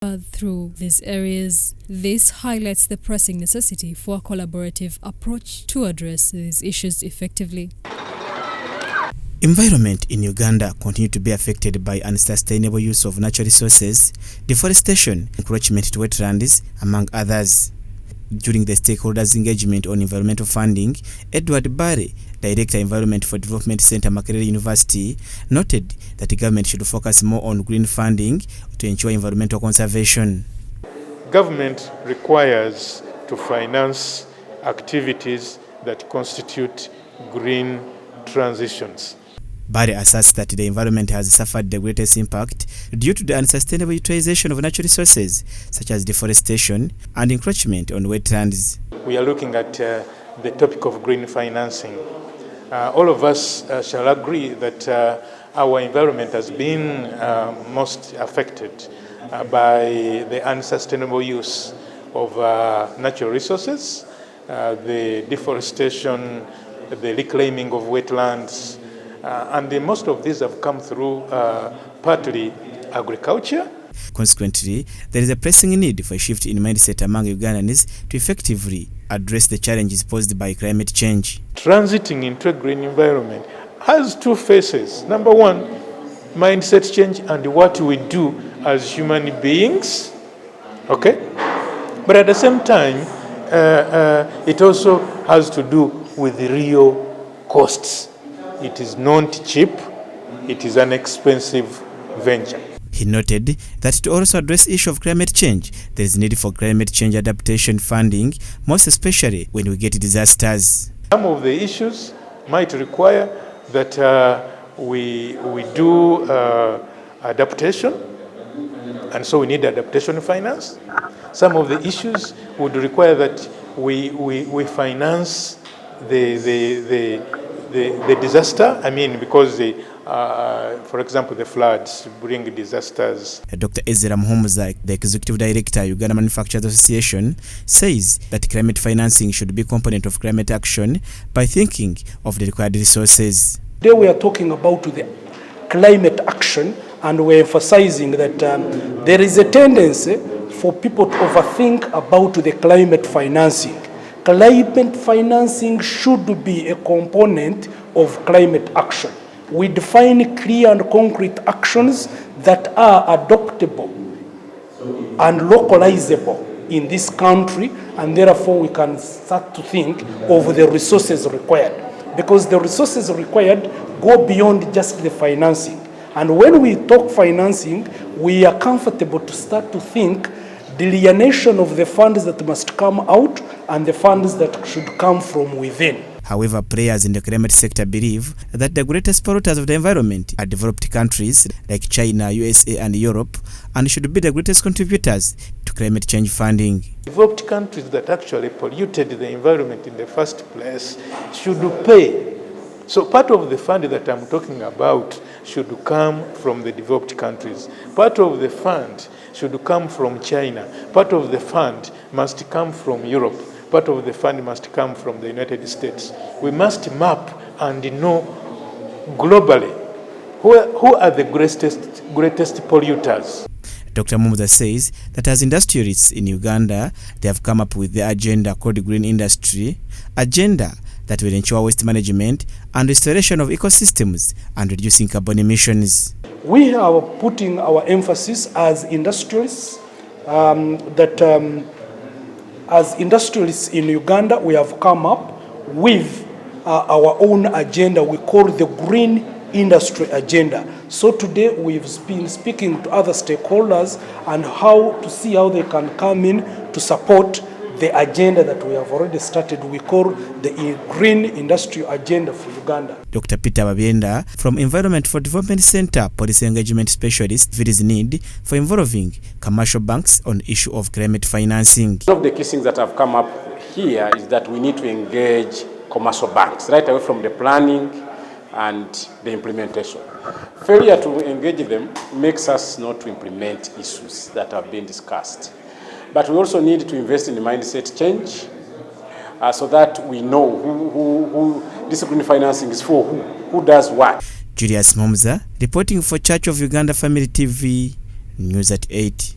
Through these areas, this highlights the pressing necessity for a collaborative approach to address these issues effectively. Environment in Uganda continue to be affected by unsustainable use of natural resources, deforestation, encroachment to wetlands, among others. During the stakeholders' engagement on environmental funding, Edward Barre, Director Environment for Development Center, Makerere University, noted that the government should focus more on green funding to ensure environmental conservation. Government requires to finance activities that constitute green transitions. Barre asserts that the environment has suffered the greatest impact due to the unsustainable utilization of natural resources such as deforestation and encroachment on wetlands. We are looking at the topic of green financing. All of us shall agree that our environment has been most affected by the unsustainable use of natural resources, the deforestation, the reclaiming of wetlands, and most of these have come through partly agriculture. Consequently, there is a pressing need for a shift in mindset among Ugandans to effectively address the challenges posed by climate change. Transiting into a green environment has two phases. Number one, mindset change and what we do as human beings, okay? But at the same time, it also has to do with real costs. It is not cheap, it is an expensive venture. He noted that to also address the issue of climate change, there is need for climate change adaptation funding, most especially when we get disasters. Some of the issues might require that we do adaptation, and so we need adaptation finance. Some of the issues would require that we finance the disaster, because for example, the floods bring disasters. Dr. Ezra Muhumuza, the Executive Director, Uganda Manufacturers Association, says that climate financing should be a component of climate action by thinking of the required resources. Today we are talking about the climate action, and we're emphasizing that there is a tendency for people to overthink about the climate financing. Climate financing should be a component of climate action. We define clear and concrete actions that are adoptable and localizable in this country, and therefore we can start to think of the resources required, because the resources required go beyond just the financing. And when we talk financing, we are comfortable to start to think delineation of the funds that must come out and the funds that should come from within. However, players in the climate sector believe that the greatest polluters of the environment are developed countries like China, USA, and Europe, and should be the greatest contributors to climate change funding. Developed countries that actually polluted the environment in the first place should pay. So part of the fund that I'm talking about should come from the developed countries. Part of the fund should come from China. Part of the fund must come from Europe. Part of the fund must come from the United States. We must map and know globally who are the greatest polluters. Dr. Muhumuza says that as industrialists in Uganda, they have come up with the agenda called Green Industry, agenda that will ensure waste management and restoration of ecosystems and reducing carbon emissions. We are putting our emphasis as industrialists as industrialists in Uganda, we have come up with our own agenda we call the Green Industry Agenda. So today we've been speaking to other stakeholders and how to see how they can come in to support the agenda that we have already started. We call the Green Industry Agenda for Uganda. Dr. Peter Babienda from Environment for Development Center, Policy Engagement Specialist, there is need for involving commercial banks on the issue of climate financing. One of the key things that have come up here is that we need to engage commercial banks right away from the planning and the implementation. Failure to engage them makes us not to implement issues that have been discussed. But we also need to invest in the mindset change so that we know who discipline financing is for, who does what. Julius Muhumuza, reporting for Church of Uganda Family TV, News at 8.